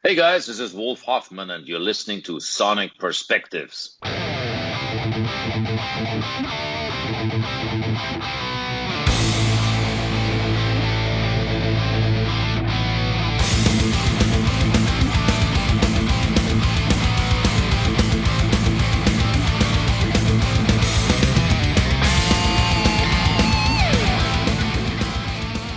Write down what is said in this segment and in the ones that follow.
Hey guys, this is Wolf Hoffmann, and you're listening to Sonic Perspectives.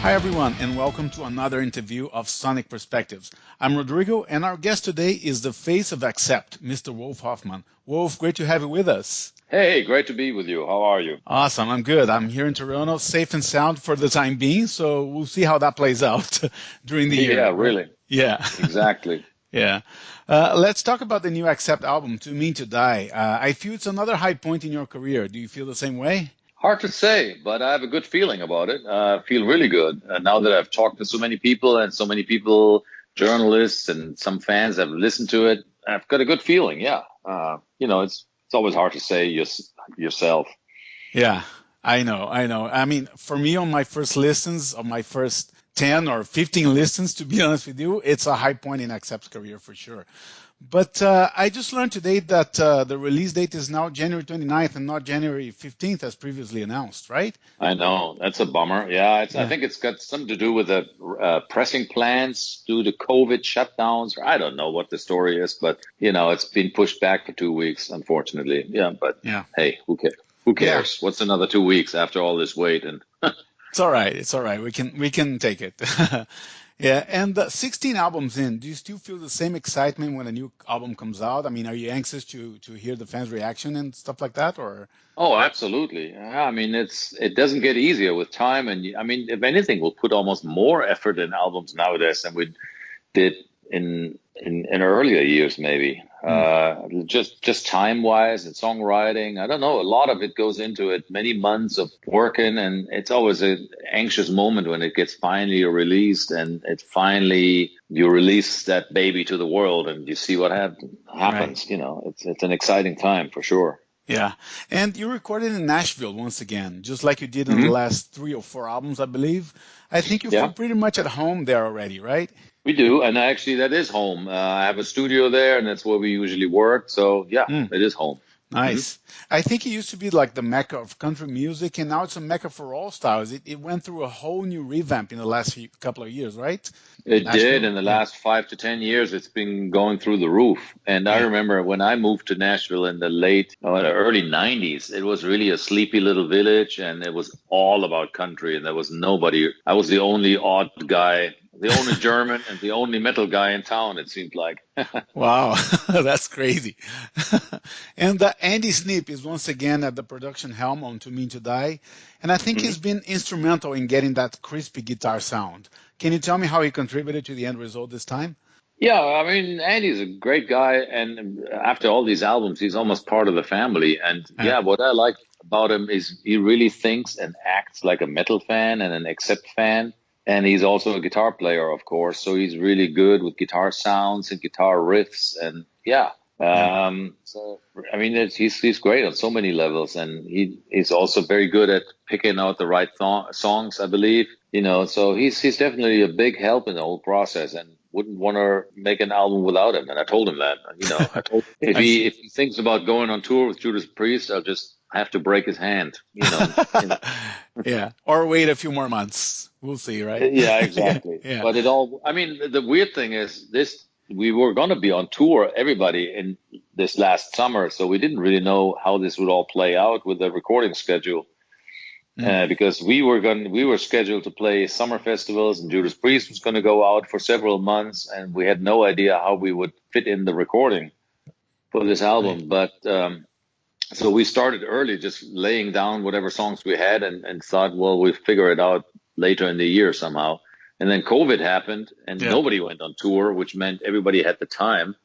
Hi everyone, and welcome to another interview of Sonic Perspectives. I'm Rodrigo, and our guest today is the face of Accept, Mr. Wolf Hoffmann. Wolf, great to have you with us. Hey, great to be with you. How are you? Awesome, I'm good. I'm here in Toronto, safe and sound for the time being, so we'll see how that plays out during the year. Yeah, really. Yeah. Exactly. Yeah. Let's talk about the new Accept album, To Mean to Die. I feel it's another high point in your career. Do you feel the same way? Hard to say, but I have a good feeling about it. I feel really good. Now that I've talked to so many people and so many people, journalists and some fans have listened to it, I've got a good feeling. Yeah. It's always hard to say yourself. Yeah, I know. I mean, for me, on my first listens, on my first 10 or 15 listens, to be honest with you, it's a high point in Accept's career for sure. But I just learned today that the release date is now January 29th and not January 15th as previously announced, right? I know. That's a bummer. Yeah. I think it's got something to do with the pressing plans due to COVID shutdowns. I don't know what the story is, but, it's been pushed back for 2 weeks, unfortunately. Yeah. But hey, who cares? Who cares? Yeah. What's another 2 weeks after all this wait? And It's all right. It's all right. We can take it. Yeah, and 16 albums in, do you still feel the same excitement when a new album comes out? I mean, are you anxious to hear the fans' reaction and stuff like that, or? Oh, absolutely. I mean, it doesn't get easier with time, and I mean, if anything, we'll put almost more effort in albums nowadays than we did in earlier years, maybe. Just time wise and songwriting. I don't know. A lot of it goes into it. Many months of working, and it's always an anxious moment when it gets finally released, and you release that baby to the world, and you see what happens. Right. It's an exciting time for sure. Yeah, and you recorded in Nashville once again, just like you did in the last 3 or 4 albums, I believe. I think you feel pretty much at home there already, right? We do, and actually that is home. I have a studio there, and that's where we usually work. So yeah, it is home. Nice. I think it used to be like the mecca of country music, and now it's a mecca for all styles. It went through a whole new revamp in the last couple of years, right? It did. In the last 5 to 10 years, it's been going through the roof. And I remember when I moved to Nashville in the early 90s, it was really a sleepy little village, and it was all about country, and there was nobody. I was the only odd guy, the only German and the only metal guy in town, it seemed like. Wow, that's crazy. And Andy Sneap is once again at the production helm on To Mean to Die. And I think he's been instrumental in getting that crispy guitar sound. Can you tell me how he contributed to the end result this time? Yeah, I mean, Andy's a great guy. And after all these albums, he's almost part of the family. And what I like about him is he really thinks and acts like a metal fan and an Accept fan. And he's also a guitar player, of course. So he's really good with guitar sounds and guitar riffs. And so, I mean, he's great on so many levels. And he's also very good at picking out the right songs, I believe. So he's definitely a big help in the whole process, and wouldn't want to make an album without him. And I told him that, I told him if he thinks about going on tour with Judas Priest, I'll just have to break his hand, Yeah. Or wait a few more months. We'll see, right? Yeah, exactly. Yeah. But the weird thing is we were going to be on tour, everybody, in this last summer. So we didn't really know how this would all play out with the recording schedule. Because we were scheduled to play summer festivals, and Judas Priest was going to go out for several months, and we had no idea how we would fit in the recording for this album. Right. But so we started early, just laying down whatever songs we had, and thought, well, we'll figure it out later in the year somehow. And then COVID happened, and nobody went on tour, which meant everybody had the time,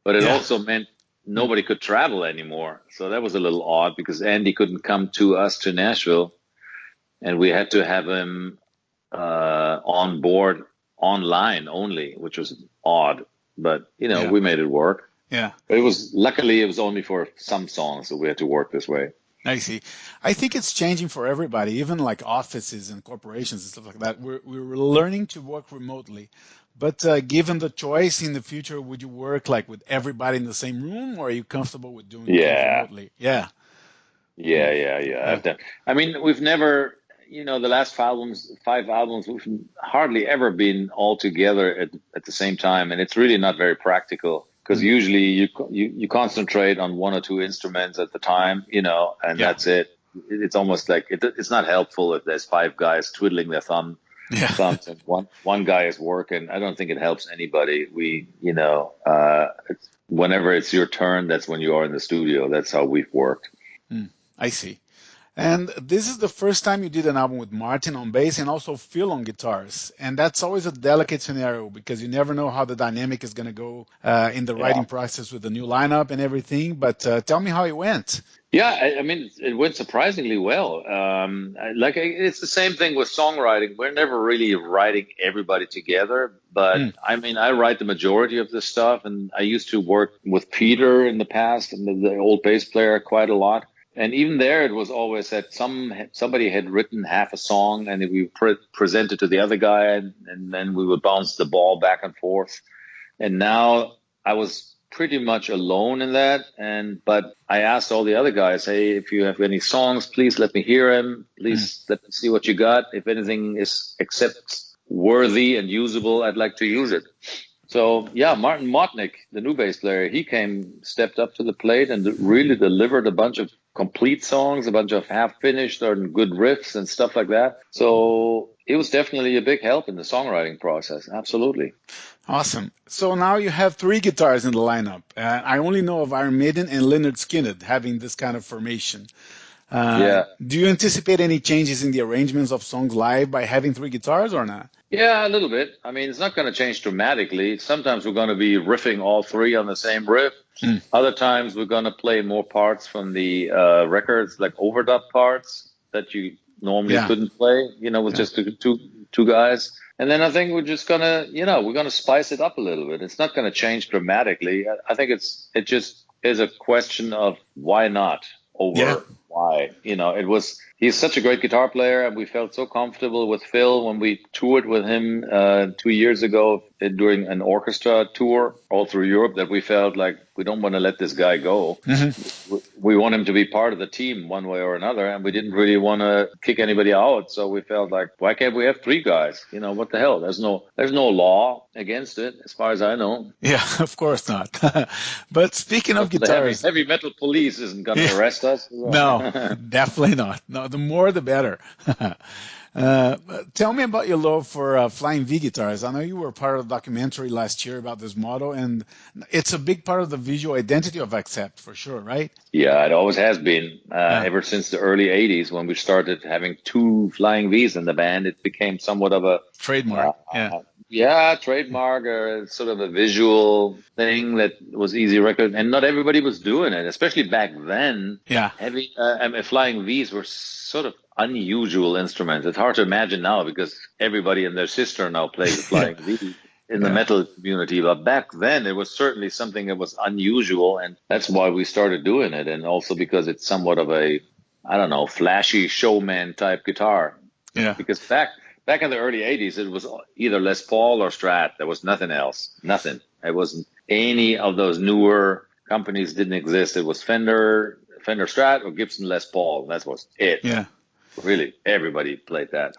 but it also meant nobody could travel anymore. So that was a little odd, because Andy couldn't come to us to Nashville. And we had to have him on board online only, which was odd. But, we made it work. Yeah. But luckily it was only for some songs that we had to work this way. I see. I think it's changing for everybody, even like offices and corporations and stuff like that. We're learning to work remotely. But given the choice in the future, would you work like with everybody in the same room, or are you comfortable with doing things Yeah. remotely? Yeah. Yeah, Mm. yeah, yeah. Yeah. I've done. I mean, we've never, the last five albums, we've hardly ever been all together at the same time, and it's really not very practical because Mm. usually you concentrate on one or two instruments at the time, and Yeah. that's it. It's almost like it's not helpful if there's five guys twiddling their Yeah. thumbs and one guy is working. I don't think it helps anybody. Whenever it's your turn, that's when you are in the studio. That's how we've worked. Mm. I see. And this is the first time you did an album with Martin on bass and also Phil on guitars. And that's always a delicate scenario because you never know how the dynamic is going to go in the Yeah. writing process with the new lineup and everything. But tell me how it went. Yeah, I mean, it went surprisingly well. It's the same thing with songwriting. We're never really writing everybody together, but Mm. I mean, I write the majority of this stuff, and I used to work with Peter in the past, and the old bass player, quite a lot. And even there, it was always that somebody had written half a song, and we present it to the other guy, and then we would bounce the ball back and forth. And now I was pretty much alone in that. But I asked all the other guys, hey, if you have any songs, please let me hear them. Please let me see what you got. If anything is except worthy and usable, I'd like to use it. So yeah, Martin Motnick, the new bass player, stepped up to the plate and really delivered a bunch of complete songs, a bunch of half finished or good riffs and stuff like that. So it was definitely a big help in the songwriting process. Absolutely. Awesome. So now you have three guitars in the lineup. I only know of Iron Maiden and Leonard Skinner having this kind of formation. Yeah. Do you anticipate any changes in the arrangements of songs live by having three guitars or not? Yeah, a little bit. I mean, it's not going to change dramatically. Sometimes we're going to be riffing all three on the same riff. Other times we're going to play more parts from the records, like overdub parts that you normally couldn't play, with just two guys. And then I think we're just going to, we're going to spice it up a little bit. It's not going to change dramatically. I think it just is a question of why not over why. He's such a great guitar player, and we felt so comfortable with Phil when we toured with him 2 years ago during an orchestra tour all through Europe that we felt like we don't want to let this guy go. We want him to be part of the team one way or another, and we didn't really want to kick anybody out. So we felt like, why can't we have three guys? What the hell? There's no law against it, as far as I know. Yeah, of course not. But speaking of guitars, the heavy metal police isn't going to arrest us. No, definitely not. No, the more the better. Tell me about your love for Flying V guitars. I know you were part of a documentary last year about this model, and it's a big part of the visual identity of Accept, for sure, right? Yeah, it always has been. Ever since the early 80s when we started having two Flying Vs in the band, it became somewhat of a trademark. Trademark or sort of a visual thing that was easy to recognize. And not everybody was doing it, especially back then. Yeah. Flying Vs were sort of unusual instruments. It's hard to imagine now because everybody and their sister now plays the Flying V in the metal community. But back then, it was certainly something that was unusual, and that's why we started doing it. And also because it's somewhat of a, flashy showman type guitar. Yeah. Because back in the early 80s, it was either Les Paul or Strat. There was nothing else. Nothing. It wasn't any of those newer companies didn't exist. It was Fender Strat or Gibson Les Paul. That was it. Yeah. Really, everybody played that.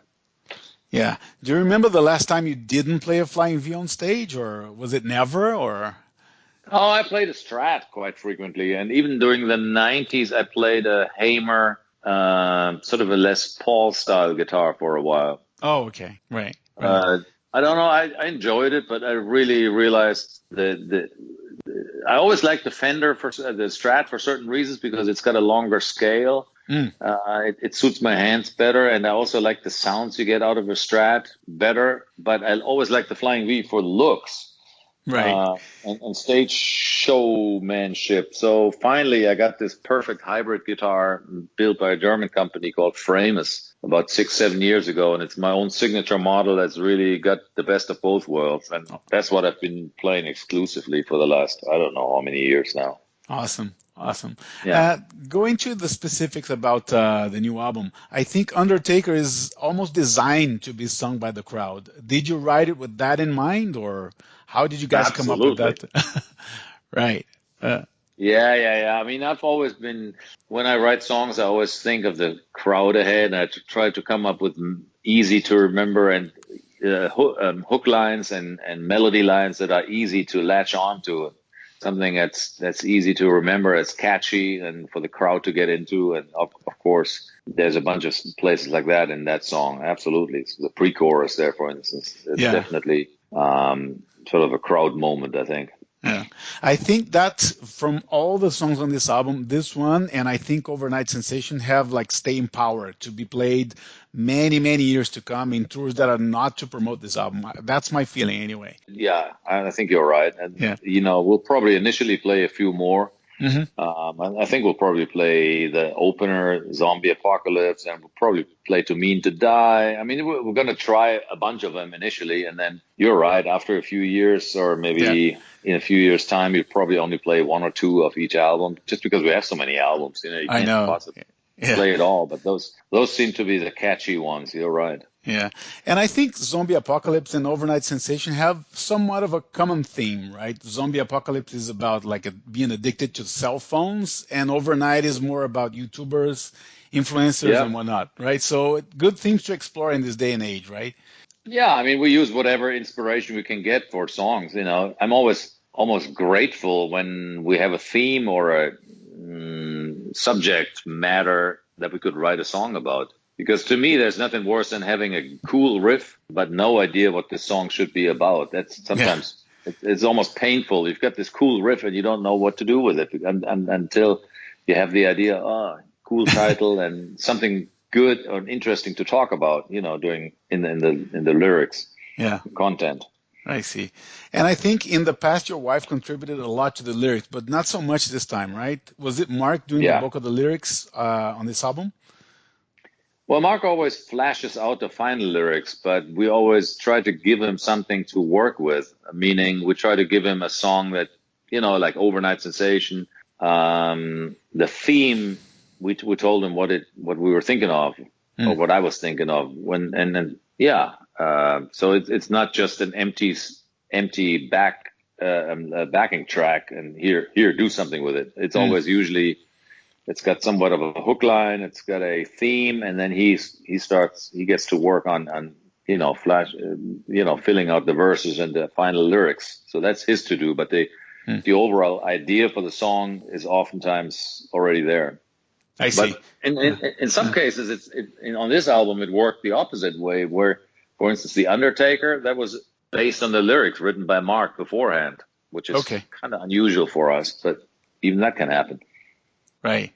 Yeah. Do you remember the last time you didn't play a Flying V on stage, or was it never, or? Oh, I played a Strat quite frequently. And even during the 90s, I played a Hamer, sort of a Les Paul style guitar for a while. Oh, okay. Right. I don't know. I enjoyed it, but I really realized that I always liked the Fender the Strat for certain reasons because it's got a longer scale. It suits my hands better, and I also like the sounds you get out of a Strat better. But I always like the Flying V for looks. Right. And stage showmanship. So finally, I got this perfect hybrid guitar built by a German company called Framus about 6-7 years ago, and it's my own signature model that's really got the best of both worlds, and that's what I've been playing exclusively for the last, I don't know how many years now. Awesome. Awesome. Yeah. Going to the specifics about the new album, I think Undertaker is almost designed to be sung by the crowd. Did you write it with that in mind, or how did you guys come up with Absolutely. that? Right. Uh, Yeah. I mean, I've always been, when I write songs, I always think of the crowd ahead, and I try to come up with easy to remember and hook lines and melody lines that are easy to latch on to. Something that's easy to remember, it's catchy, and for the crowd to get into. And of course, there's a bunch of places like that in that song. Absolutely. So the pre-chorus there, for instance, it's yeah. definitely sort of a crowd moment, I think. Yeah. I think that from all the songs on this album, this one and I think Overnight Sensation have like staying power to be played many, many years to come in tours that are not to promote this album. That's my feeling anyway. Yeah, I think you're right. And, Yeah. we'll probably initially play a few more. Hmm. I think we'll probably play the opener, Zombie Apocalypse, and we'll probably play Too Mean to Die. I mean, we're going to try a bunch of them initially, and then you're right, after a few years or Yeah. maybe in a few years' time, you'll probably only play one or two of each album, just because we have so many albums. You I can't know. possibly Yeah. play it all, but those seem to be the catchy ones. You're right. Yeah. And I think Zombie Apocalypse and Overnight Sensation have somewhat of a common theme, right? Zombie Apocalypse is about like being addicted to cell phones, and Overnight is more about YouTubers, influencers, Yeah. and whatnot, right? So good themes to explore in this day and age, right? Yeah, I mean, we use whatever inspiration we can get for songs. I'm always almost grateful when we have a theme or a subject matter that we could write a song about. Because to me, there's nothing worse than having a cool riff, but no idea what the song should be about. That's Yeah. sometimes it's almost painful. You've got this cool riff and you don't know what to do with it until you have the idea. Oh, cool title and something good or interesting to talk about. During in the lyrics Yeah. content. I see. And I think in the past, your wife contributed a lot to the lyrics, but not so much this time, right? Was it Mark doing the Yeah. bulk of the lyrics on this album? Well, Mark always flashes out the final lyrics, but we always try to give him something to work with, meaning we try to give him a song that, like Overnight Sensation, the theme, we told him what we were thinking of, or what I was thinking of so it's not just an empty backing track and here, do something with it. It's always usually, it's got somewhat of a hook line. It's got a theme, and then he gets to work on filling out the verses and the final lyrics. So that's his to do. But the overall idea for the song is oftentimes already there. I see. But in some cases, on this album it worked the opposite way. Where, for instance, The Undertaker, that was based on the lyrics written by Mark beforehand, which is kind of unusual for us. But even that can happen. Right.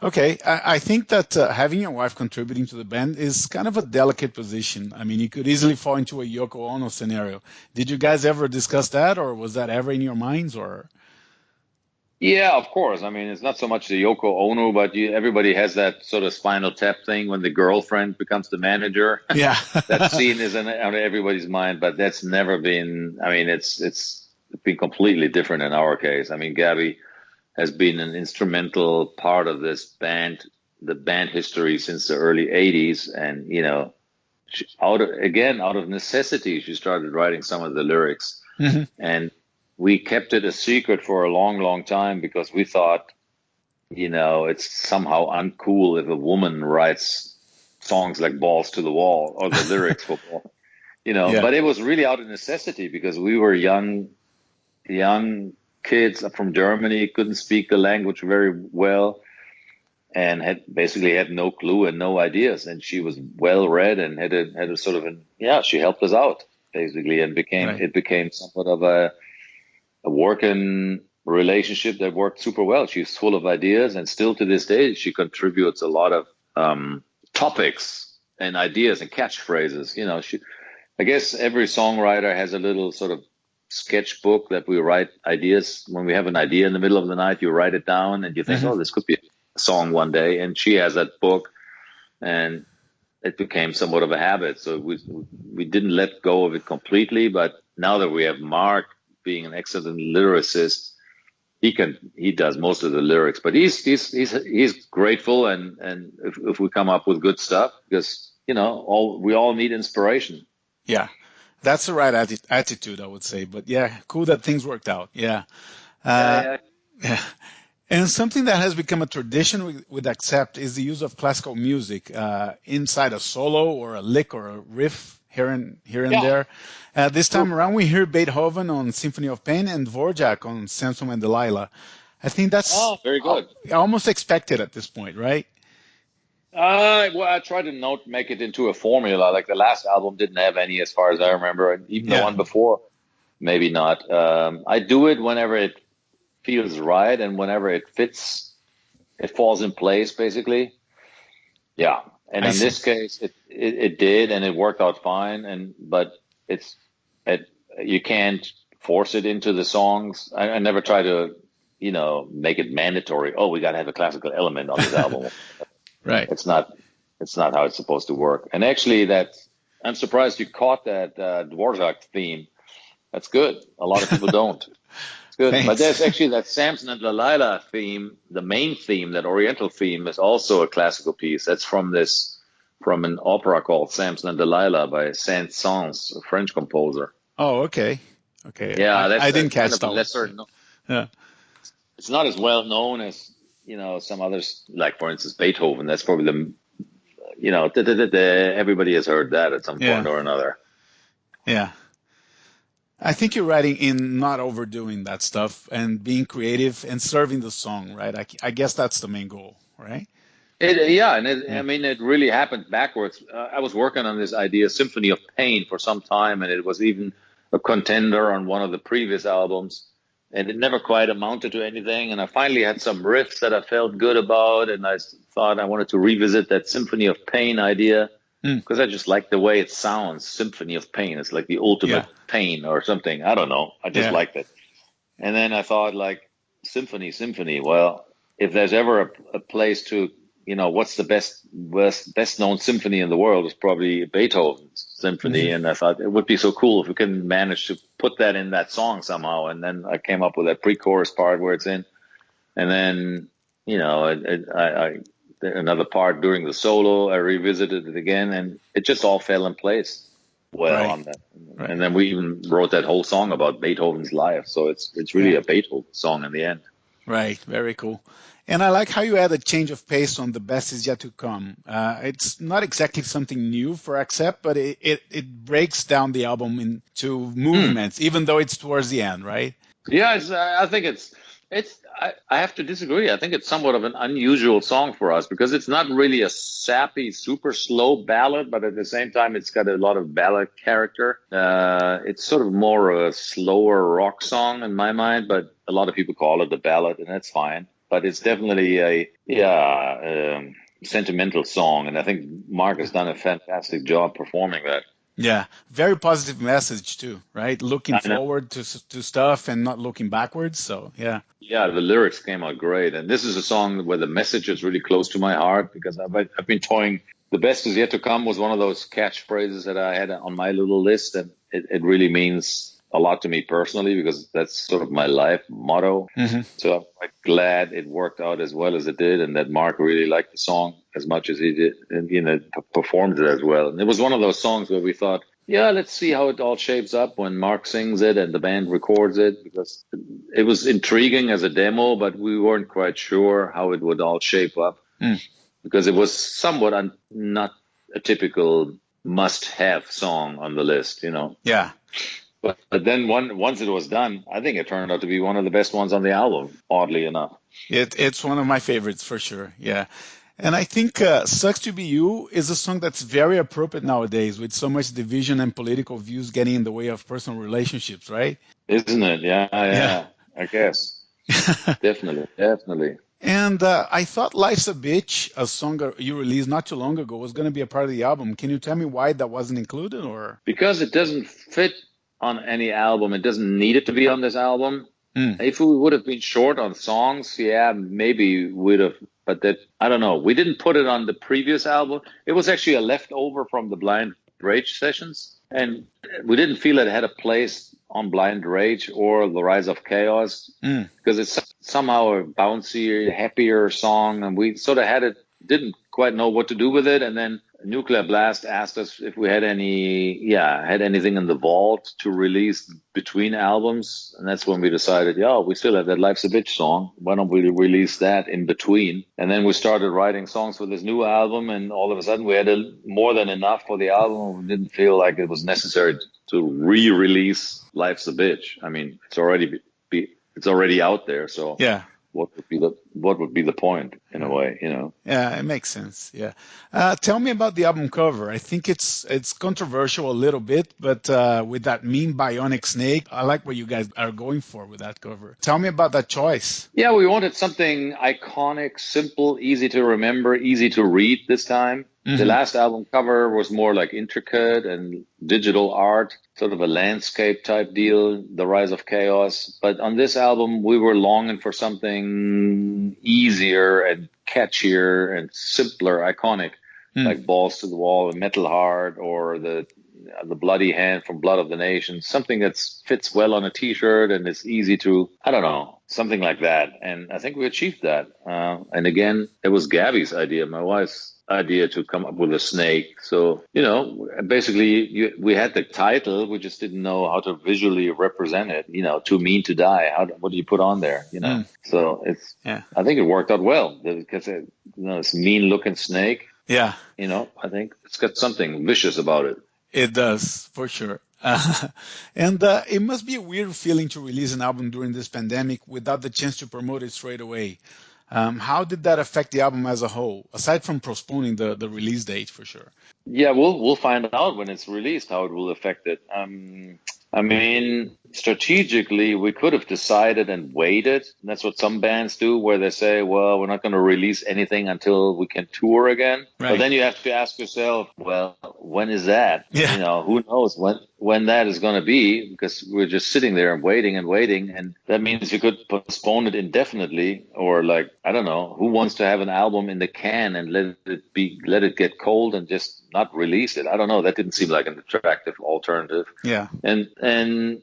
Okay. I think that having your wife contributing to the band is kind of a delicate position. I mean, you could easily fall into a Yoko Ono scenario. Did you guys ever discuss that, or was that ever in your minds, or? Yeah, of course. I mean, it's not so much the Yoko Ono, but everybody has that sort of Spinal Tap thing when the girlfriend becomes the manager. Yeah. That scene is on everybody's mind, but that's never been. I mean, it's been completely different in our case. I mean, Gabby has been an instrumental part of this band, the band history since the early 80s. And, out of necessity, she started writing some of the lyrics. Mm-hmm. And we kept it a secret for a long, long time because we thought, it's somehow uncool if a woman writes songs like Balls to the Wall or the lyrics for Ball, Yeah. But it was really out of necessity because we were young kids from Germany, couldn't speak the language very well, and had no clue and no ideas. And she was well read and had a sort of she helped us out basically, and it became somewhat of a working relationship that worked super well. She's full of ideas, and still to this day she contributes a lot of topics and ideas and catchphrases. I guess every songwriter has a little sort of sketchbook that we write ideas. When we have an idea in the middle of the night, you write it down and you think, oh, this could be a song one day. And she has that book, and it became somewhat of a habit. So we didn't let go of it completely. But now that we have Mark being an excellent lyricist, he does most of the lyrics, but he's grateful, and if we come up with good stuff, because we all need inspiration. Yeah, that's the right attitude, I would say. But yeah, cool that things worked out. Yeah. Uh, Yeah, yeah. And something that has become a tradition with Accept is the use of classical music inside a solo or a lick or a riff here and yeah, there. This true. time around, we hear Beethoven on Symphony of Pain and Dvorak on Samson and Delilah. I think that's Oh, very good. almost expected at this point, right? Well, I try to not make it into a formula. Like the last album didn't have any, as far as I remember, and even the Yeah, one before, maybe not. I do it whenever it feels right and whenever it fits, it falls in place, basically. Yeah, and I in see. this case, it did, and it worked out fine. But it's it you can't force it into the songs. I never try to, make it mandatory. Oh, we got to have a classical element on this album. Right. It's not. It's not how it's supposed to work. And actually, I'm surprised you caught that Dvorak theme. That's good. A lot of people don't. It's good. But Thanks. there's actually that Samson and Delilah theme. The main theme, that Oriental theme, is also a classical piece. That's from an opera called Samson and Delilah by Saint-Saëns, a French composer. Oh, okay. Okay. Yeah, I that's didn't kind catch of a that one. lesser. Yeah. It's not as well known as some others, like for instance Beethoven. That's probably everybody has heard that at some Yeah. point or another. Yeah. I think you're writing in not overdoing that stuff and being creative and serving the song, right? I guess that's the main goal, right? I Yeah. mean, it really happened backwards. I was working on this idea, Symphony of Pain, for some time, and it was even a contender on one of the previous albums, and it never quite amounted to anything. And I finally had some riffs that I felt good about, and I thought I wanted to revisit that Symphony of Pain idea Mm, because I just like the way it sounds. Symphony of Pain. It's like the ultimate yeah. pain or something. I don't know. I just Yeah. liked it. And then I thought, like, symphony. Well, if there's ever a place to, what's the best known symphony in the world, is probably Beethoven's symphony. Mhm. And I thought it would be so cool if we can manage to put that in that song somehow. And then I came up with that pre-chorus part where it's in, and then, another part during the solo, I revisited it again, and it just all fell in place well Right. on that. Right. And then we even wrote that whole song about Beethoven's life. So it's really Yeah. a Beethoven song in the end. Right. Very cool. And I like how you add a change of pace on The Best Is Yet to Come. It's not exactly something new for Accept, but it breaks down the album into movements, even though it's towards the end, right? Yeah, I think I have to disagree. I think it's somewhat of an unusual song for us because it's not really a sappy, super slow ballad, but at the same time, it's got a lot of ballad character. It's sort of more a slower rock song in my mind, but a lot of people call it a ballad, and that's fine. But it's definitely sentimental song, and I think Mark has done a fantastic job performing that. Yeah. Very positive message too, right? Looking I know. forward to stuff and not looking backwards. So yeah. Yeah, the lyrics came out great, and this is a song where the message is really close to my heart because I've been toying. The best is yet to come was one of those catchphrases that I had on my little list, and it really means a lot to me personally because that's sort of my life motto. Hmm. So I'm quite glad it worked out as well as it did, and that Mark really liked the song as much as he did, and performed it as well. And it was one of those songs where we thought, yeah, let's see how it all shapes up when Mark sings it and the band records it, because it was intriguing as a demo, but we weren't quite sure how it would all shape up Mm. because it was somewhat not a typical must-have song on the list, Yeah. But then once it was done, I think it turned out to be one of the best ones on the album, oddly enough. It's one of my favorites for sure. Yeah. And I think Sucks to Be You is a song that's very appropriate nowadays with so much division and political views getting in the way of personal relationships, right? Isn't it? Yeah, Yeah. yeah, I guess. Definitely. And I thought Life's a Bitch, a song you released not too long ago, was going to be a part of the album. Can you tell me why that wasn't included or? Because it doesn't fit on any album, it doesn't need it to be on this album. Mm. If we would have been short on songs, yeah, maybe we'd have, but I don't know. We didn't put it on the previous album. It was actually a leftover from the Blind Rage sessions. And we didn't feel it had a place on Blind Rage or The Rise of Chaos because it's somehow a bouncier, happier song, and we sort of didn't quite know what to do with it. And then Nuclear Blast asked us if we had anything in the vault to release between albums, and that's when we decided, we still have that Life's a Bitch song. Why don't we release that in between? And then we started writing songs for this new album, and all of a sudden we had more than enough for the album. We didn't feel like it was necessary to re-release Life's a Bitch. I mean, it's already out there, so yeah. What would be the point in a way, you know? Yeah, it makes sense. Yeah. Tell me about the album cover. I think it's controversial a little bit, but with that mean bionic snake, I like what you guys are going for with that cover. Tell me about that choice. Yeah, we wanted something iconic, simple, easy to remember, easy to read this time. The last album cover was more like intricate and digital art, sort of a landscape type deal, The Rise of Chaos. But on this album, we were longing for something easier and catchier and simpler, iconic, like Balls to the Wall and Metal Heart or the Bloody Hand from Blood of the Nation, something that fits well on a t-shirt and is easy to, I don't know, something like that. And I think we achieved that. And again, it was Gabby's idea, my wife's idea, to come up with a snake. So, you know, basically we had the title, we just didn't know how to visually represent it, you know, Too Mean to Die. What do you put on there, you know? So I think it worked out well because it's mean looking snake. Yeah. You know, I think it's got something vicious about it. It does, for sure. And it must be a weird feeling to release an album during this pandemic without the chance to promote it straight away. How did that affect the album as a whole, aside from postponing the release date, for sure? Yeah, we'll find out when it's released how it will affect it. I mean, strategically, we could have decided and waited. That's what some bands do, where they say, well, we're not going to release anything until we can tour again. Right. But then you have to ask yourself, well, when is that? Yeah. You know, who knows when that is going to be, because we're just sitting there and waiting. And that means you could postpone it indefinitely, or like, I don't know, who wants to have an album in the can and let it get cold and just not release it? I don't know. That didn't seem like an attractive alternative. Yeah. And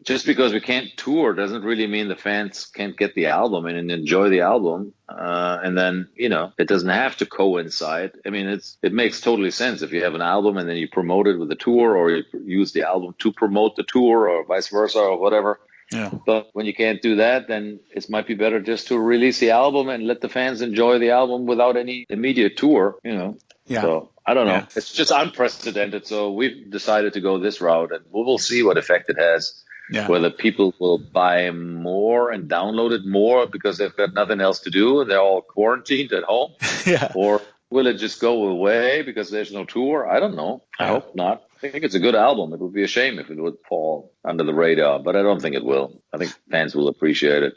just because we can't tour doesn't really mean the fans can't get the album and enjoy the album. And then, you know, it doesn't have to coincide. I mean, it makes totally sense if you have an album and then you promote it with a tour, or you use the album to promote the tour, or vice versa, or whatever. Yeah. But when you can't do that, then it might be better just to release the album and let the fans enjoy the album without any immediate tour, you know. Yeah. So I don't know. Yeah. It's just unprecedented. So we've decided to go this route, and we'll see what effect it has. Yeah. Whether people will buy more and download it more because they've got nothing else to do and they're all quarantined at home. Yeah. Or will it just go away because there's no tour? I don't know. I hope not. I think it's a good album. It would be a shame if it would fall under the radar, but I don't think it will. I think fans will appreciate it.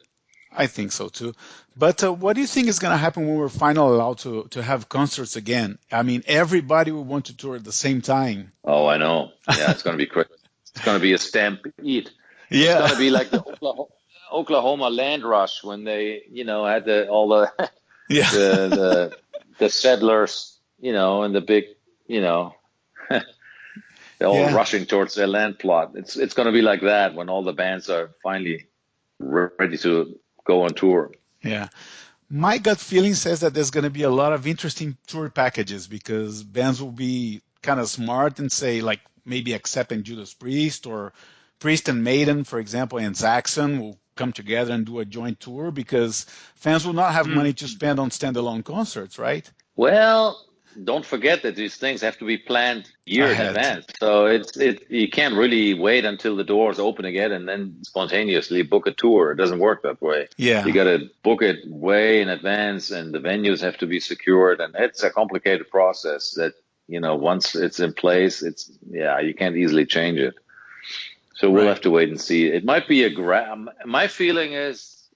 I think so too. But what do you think is going to happen when we're finally allowed to have concerts again? I mean, everybody will want to tour at the same time. Oh, I know. Yeah, it's going to be crazy. It's going to be a stampede. Yeah. It's going to be like the Oklahoma land rush when they, you know, had the settlers, you know, and the big, you know, they're all rushing towards their land plot. It's going to be like that when all the bands are finally ready to go on tour. Yeah. My gut feeling says that there's going to be a lot of interesting tour packages because bands will be kind of smart and say, like, maybe accepting Judas Priest or Priest and Maiden, for example, and Saxon will come together and do a joint tour because fans will not have money to spend on standalone concerts, right? Well, don't forget that these things have to be planned years in advance. So you can't really wait until the doors open again and then spontaneously book a tour. It doesn't work that way. Yeah. You got to book it way in advance, and the venues have to be secured, and it's a complicated process that, you know, once it's in place, you can't easily change it. So we'll have to wait and see. It might be my feeling is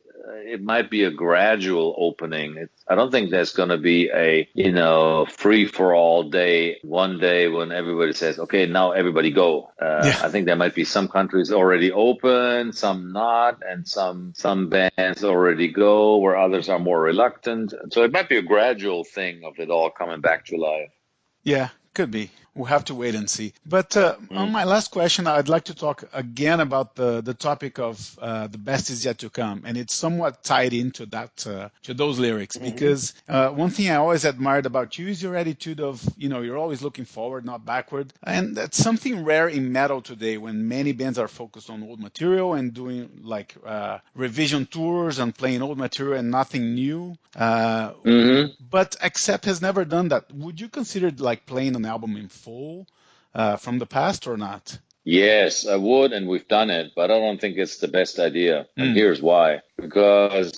it might be a gradual opening. I don't think there's going to be a, you know, free for all day, one day when everybody says, okay, now everybody go. I think there might be some countries already open, some not, and some bands already go where others are more reluctant. So it might be a gradual thing of it all coming back to life. Yeah, could be. we'll have to wait and see. But on my last question, I'd like to talk again about the topic of the best is yet to come, and it's somewhat tied into that to those lyrics because one thing I always admired about you is your attitude of you're always looking forward, not backward, and that's something rare in metal today when many bands are focused on old material and doing like revision tours and playing old material and nothing new. But Accept has never done that. Would you consider like playing an album in full from the past or not? Yes, I would, and we've done it, but I don't think it's the best idea. And here's why. Because,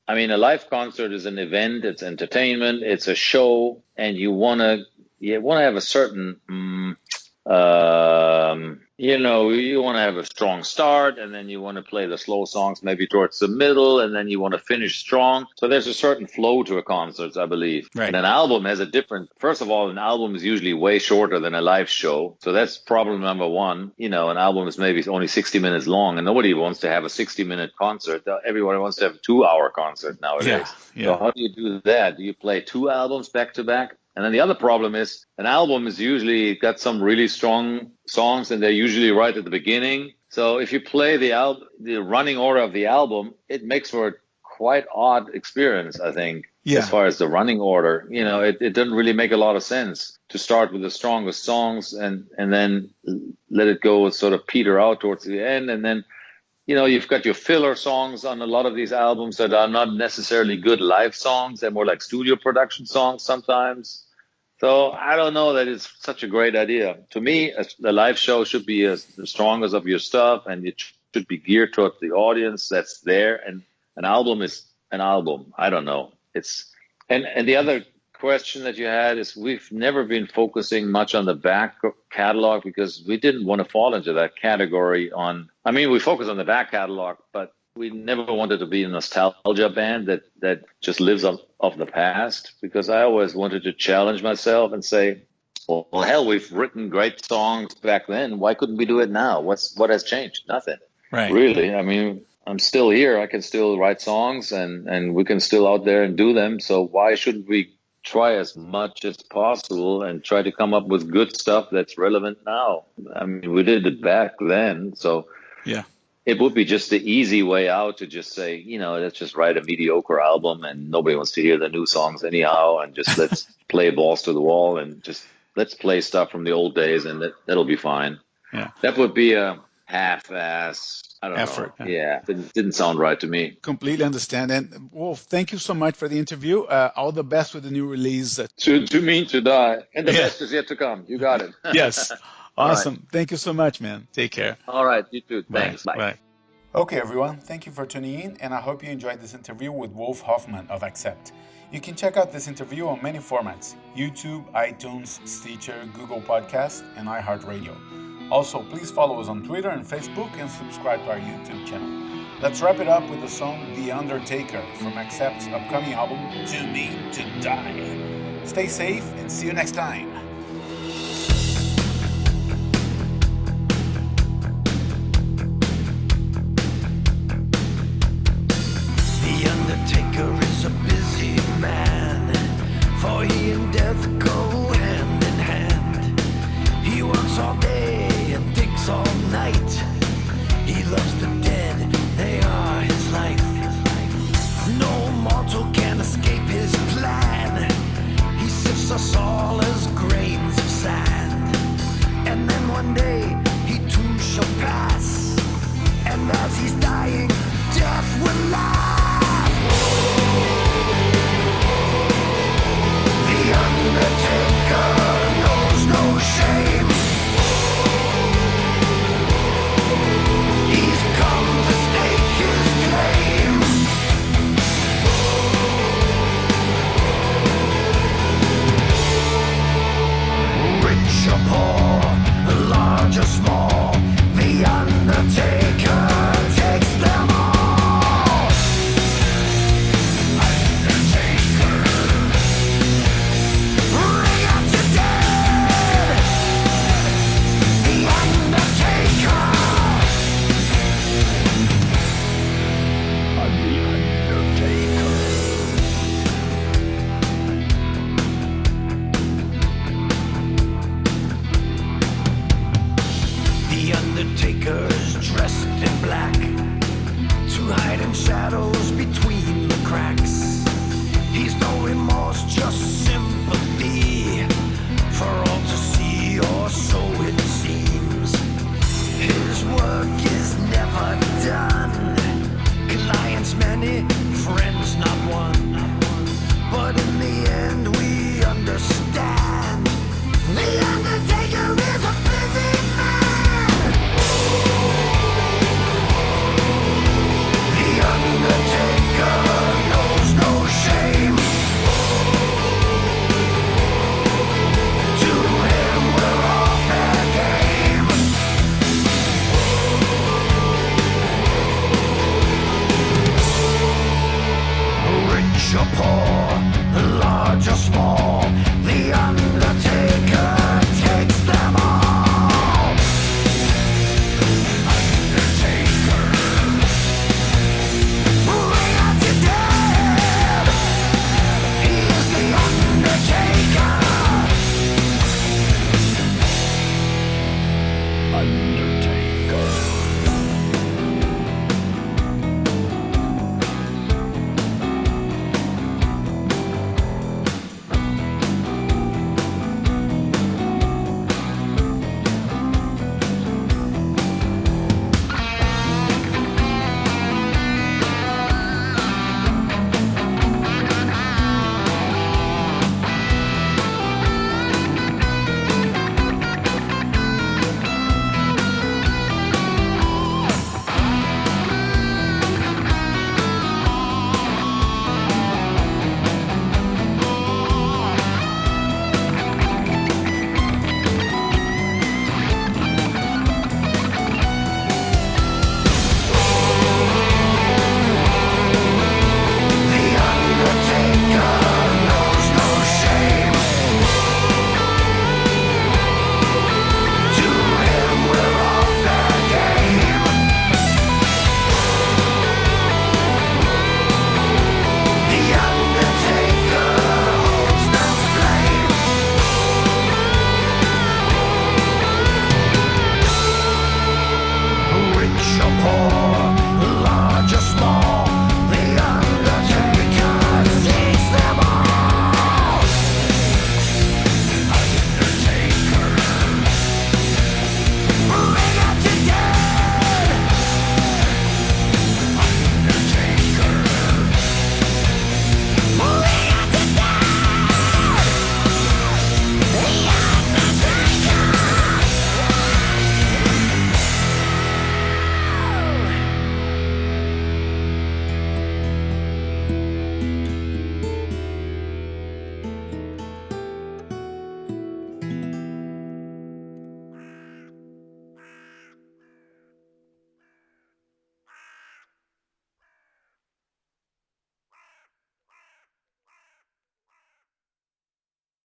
I mean, a live concert is an event, it's entertainment, it's a show, and you want to have a certain, you want to have a strong start, and then you want to play the slow songs maybe towards the middle, and then you want to finish strong. So there's a certain flow to a concert, I believe. Right. And an album has a different, first of all, an album is usually way shorter than a live show. So that's problem number one. An album is maybe only 60 minutes long, and nobody wants to have a 60-minute concert. Everybody wants to have a 2-hour concert nowadays. Yeah. So how do you do that? Do you play 2 albums back to back? And then the other problem is an album is usually got some really strong songs, and they're usually right at the beginning. So if you play the running order of the album, it makes for a quite odd experience, I think, as far as the running order. It doesn't really make a lot of sense to start with the strongest songs and then let it go sort of peter out towards the end. And then, you've got your filler songs on a lot of these albums that are not necessarily good live songs. They're more like studio production songs sometimes. So I don't know that it's such a great idea. To me, the live show should be the strongest of your stuff, and it should be geared towards the audience that's there. And an album is an album. I don't know. And the other question that you had is we've never been focusing much on the back catalog because we didn't want to fall into that category we focus on the back catalog, but we never wanted to be a nostalgia band that just lives off the past, because I always wanted to challenge myself and say, well, hell, we've written great songs back then. Why couldn't we do it now? What has changed? Nothing. Right. Really. I mean, I'm still here. I can still write songs and we can still out there and do them. So why shouldn't we try as much as possible and try to come up with good stuff that's relevant now? I mean, we did it back then. So yeah. It would be just the easy way out to just say, let's just write a mediocre album and nobody wants to hear the new songs anyhow, and just let's play balls to the wall and just let's play stuff from the old days, and that'll be fine. Yeah. That would be a half-ass effort. Yeah, didn't sound right to me. Completely understand. And Wolf, thank you so much for the interview. All the best with the new release. Too mean to die. And the best is yet to come. You got it. Yes. Awesome. Right. Thank you so much, man. Take care. All right. You too. Thanks. Bye. Bye. Okay, everyone. Thank you for tuning in, and I hope you enjoyed this interview with Wolf Hoffmann of Accept. You can check out this interview on many formats: YouTube, iTunes, Stitcher, Google Podcasts, and iHeartRadio. Also, please follow us on Twitter and Facebook and subscribe to our YouTube channel. Let's wrap it up with the song The Undertaker from Accept's upcoming album, Too Mean to Die. Stay safe and see you next time. Is a busy man, for he and death go hand in hand. He works all day and thinks all night. He loves the dead, they are his life. No mortal can escape his plan. He sifts us all as grain. just simple.